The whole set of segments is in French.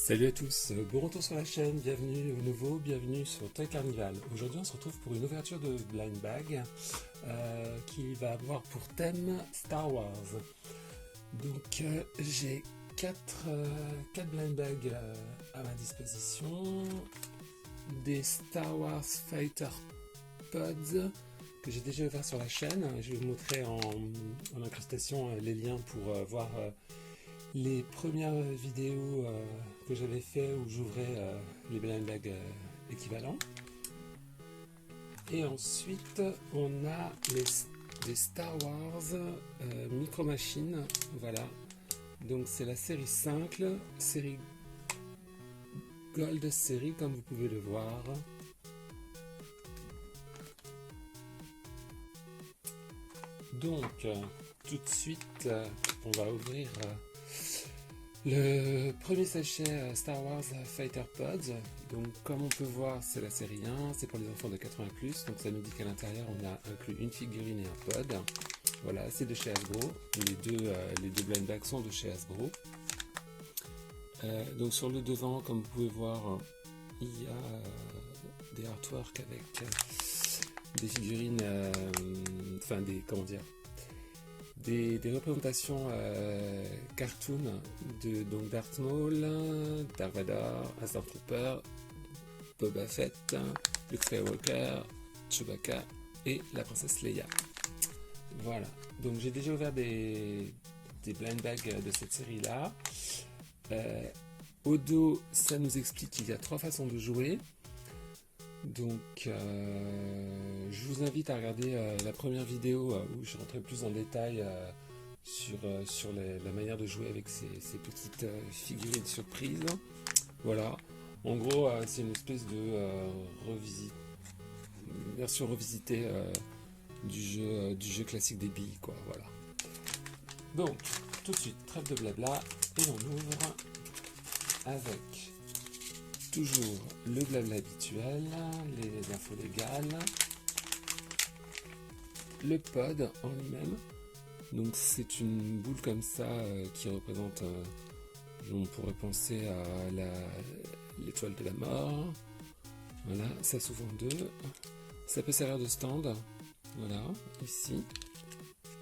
Salut à tous, bon retour sur la chaîne, bienvenue au nouveau, bienvenue sur Toy Carnival. Aujourd'hui on se retrouve pour une ouverture de blind bag qui va avoir pour thème Star Wars. Donc j'ai 4 blind bags à ma disposition, des Star Wars Fighter Pods que j'ai déjà ouvert sur la chaîne. Je vais vous montrer en incrustation les liens pour voir les premières vidéos que j'avais fait où j'ouvrais les blind bags équivalents. Et ensuite on a les Star Wars Micro Machines, voilà. Donc c'est la série 5, série Gold série comme vous pouvez le voir. Donc tout de suite on va ouvrir le premier sachet Star Wars Fighter Pods. Donc comme on peut voir c'est la série 1, c'est pour les enfants de 80+, donc ça nous dit qu'à l'intérieur on a inclus une figurine et un pod. Voilà, c'est de chez Hasbro, les deux blind bags sont de chez Hasbro. Donc sur le devant, comme vous pouvez voir, il y a des artworks avec des figurines, enfin des représentations cartoon de donc Darth Maul, Darth Vader, un Stormtrooper, Boba Fett, Luke Skywalker, Chewbacca et la princesse Leia. Voilà, donc j'ai déjà ouvert des blind bags de cette série là. Au dos, ça nous explique qu'il y a 3 façons de jouer. Donc je vous invite à regarder la première vidéo où je rentrais plus en détail sur la manière de jouer avec ces petites figurines surprises. Voilà, en gros c'est une espèce de version revisitée du jeu classique des billes, quoi. Voilà. Donc tout de suite, trêve de blabla, et on ouvre avec toujours le blabla habituel, les infos légales, le pod en lui-même. Donc c'est une boule comme ça qui représente, on pourrait penser à l'étoile de la mort. Voilà, ça s'ouvre en deux. Ça peut servir de stand, voilà, ici.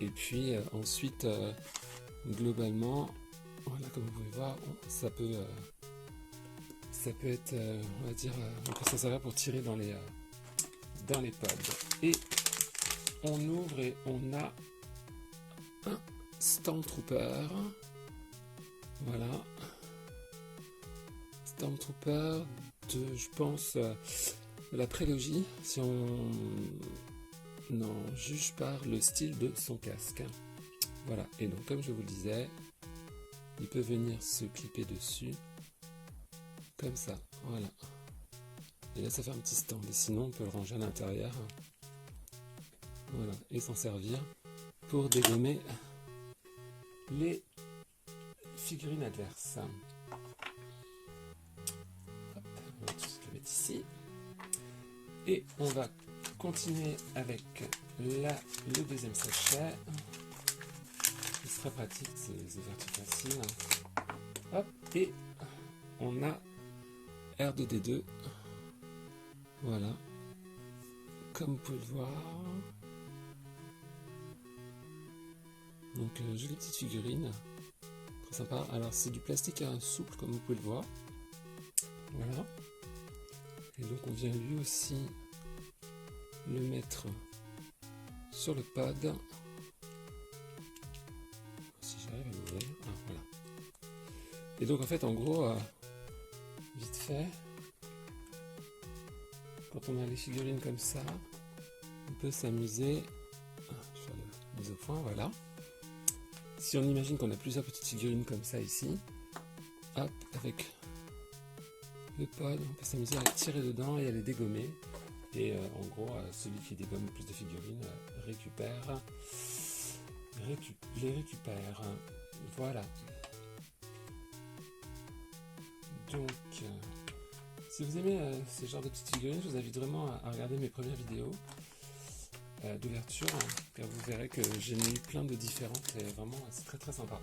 Et puis ensuite, globalement, voilà, comme vous pouvez voir, ça peut être, on va dire, on peut s'en servir pour tirer dans les pods. Et on ouvre et on a un Stormtrooper. Voilà. Stormtrooper de, je pense, de la prélogie, si on en juge par le style de son casque. Voilà. Et donc, comme je vous le disais, il peut venir se clipper dessus. Comme ça, voilà. Et là ça fait un petit stand, et sinon on peut le ranger à l'intérieur. Voilà, et s'en servir pour dégommer les figurines adverses. Hop, on va tous le mettre ici. Et on va continuer avec le deuxième sachet. C'est très pratique, c'est des ouvertures faciles. Hop, et on a R2D2, voilà, comme vous pouvez le voir. Donc jolie petite figurine, très sympa. Alors c'est du plastique souple comme vous pouvez le voir, voilà. Et donc on vient lui aussi le mettre sur le pod. Si j'arrive à l'ouvrir, voilà. Et donc en fait en gros, vite fait, quand on a les figurines comme ça, on peut s'amuser. Je vais faire la mise au point, voilà. Si on imagine qu'on a plusieurs petites figurines comme ça ici, hop, avec le pod, on peut s'amuser à tirer dedans et à les dégommer. Et en gros, celui qui dégomme le plus de figurines les récupère. Voilà. Donc, si vous aimez ce genre de petites figurines, je vous invite vraiment à regarder mes premières vidéos d'ouverture, car vous verrez que j'en ai eu plein de différentes et vraiment c'est très très sympa.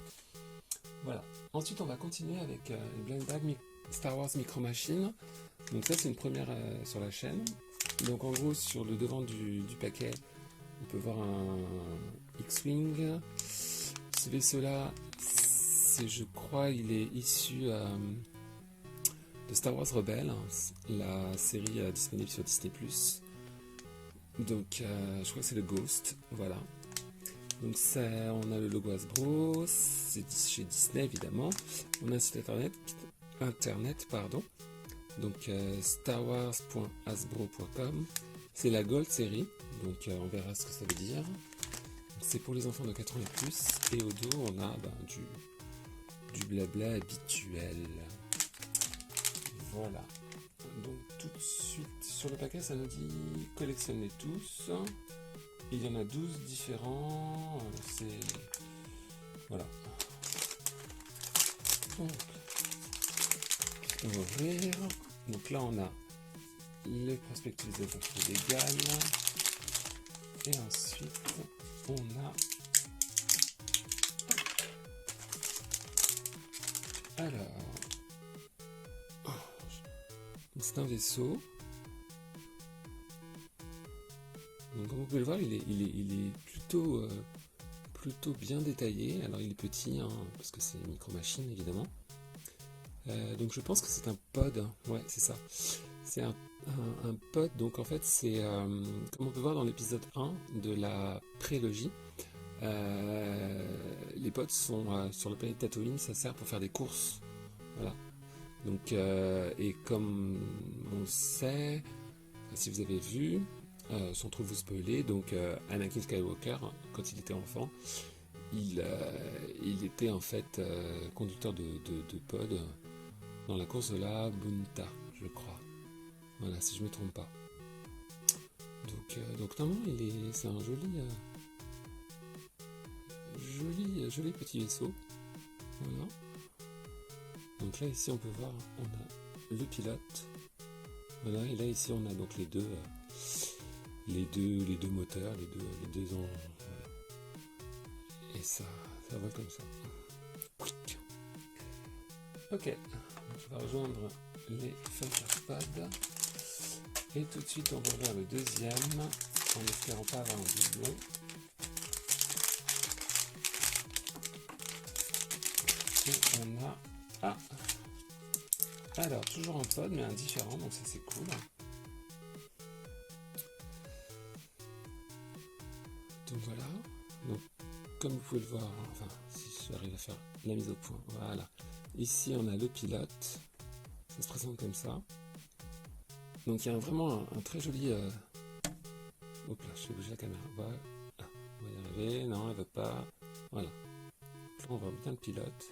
Voilà. Ensuite, on va continuer avec le blind bag Star Wars Micro Machine. Donc ça c'est une première sur la chaîne. Donc en gros sur le devant du paquet, on peut voir un X-Wing. Ce vaisseau-là, je crois, il est issu de Star Wars Rebels, la série disponible sur Disney+. Donc je crois que c'est le Ghost, voilà. Donc ça, on a le logo Hasbro, c'est chez Disney évidemment. On a un site internet, donc starwars.hasbro.com. C'est la Gold série, donc on verra ce que ça veut dire. C'est pour les enfants de 4 ans et plus, et au dos on a du blabla habituel. Voilà. Donc tout de suite sur le paquet ça nous dit collectionnez tous. Il y en a 12 différents. Voilà. Donc, on va ouvrir. Donc là on a les prospectus des infos légales. Et ensuite on a. Alors. C'est un vaisseau. Donc comme vous pouvez le voir, il est plutôt bien détaillé. Alors il est petit, hein, parce que c'est une micro-machine évidemment. Donc je pense que c'est un pod, ouais c'est ça. C'est un pod, donc en fait c'est, comme on peut voir dans l'épisode 1 de la prélogie, les pods sont sur la planète Tatooine, ça sert pour faire des courses. Voilà. Donc, et comme on le sait, si vous avez vu, sans trop vous spoiler, donc Anakin Skywalker, quand il était enfant, il était en fait conducteur de pod dans la course de la Bunta, je crois. Voilà, si je ne me trompe pas. Donc normalement, c'est un joli petit vaisseau. Voilà. Donc là ici on peut voir, on a le pilote. Voilà, et là ici on a donc les deux moteurs, les deux ans. Voilà. Et ça va comme ça. Quick. Ok, je vais rejoindre les Funkerpad. Et tout de suite on va vers le deuxième, en espérant pas avoir un doublon. Et on a... Ah, alors toujours un pod mais un différent, donc ça c'est cool. Donc voilà, donc comme vous pouvez le voir, enfin si j'arrive à faire la mise au point, voilà. Ici on a le pilote, ça se présente comme ça. Donc il y a vraiment un très joli... Hop là, je vais bouger la caméra, voilà. Ah, on va y arriver, non elle veut pas, voilà. Là on voit bien le pilote.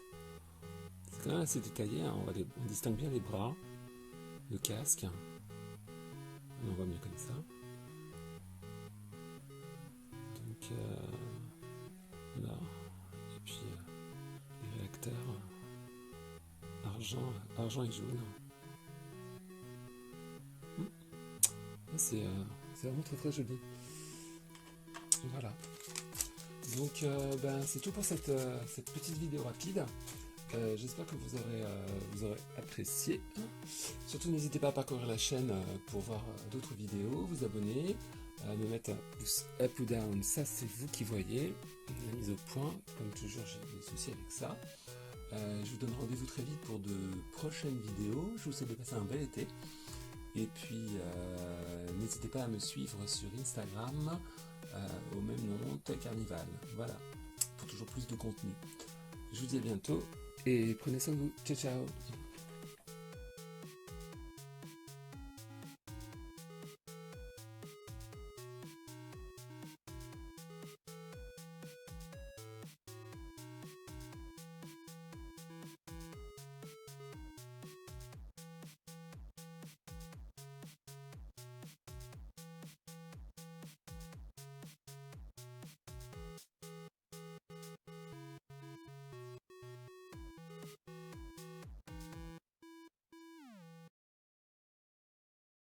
C'est quand même assez détaillé, hein. On distingue bien les bras, le casque, on voit mieux comme ça. Donc voilà, et puis les réacteurs argent et jaune. C'est vraiment très très joli. Voilà. Donc c'est tout pour cette petite vidéo rapide. J'espère que vous aurez apprécié. Surtout n'hésitez pas à parcourir la chaîne pour voir d'autres vidéos, vous abonner, me mettre un pouce up ou down, ça c'est vous qui voyez. La mise au point, comme toujours j'ai des soucis avec ça. Je vous donne rendez-vous très vite pour de prochaines vidéos. Je vous souhaite de passer un bel été. Et puis n'hésitez pas à me suivre sur Instagram au même nom, Toy Carnival. Voilà, pour toujours plus de contenu. Je vous dis à bientôt et prenez soin de vous. Ciao ciao.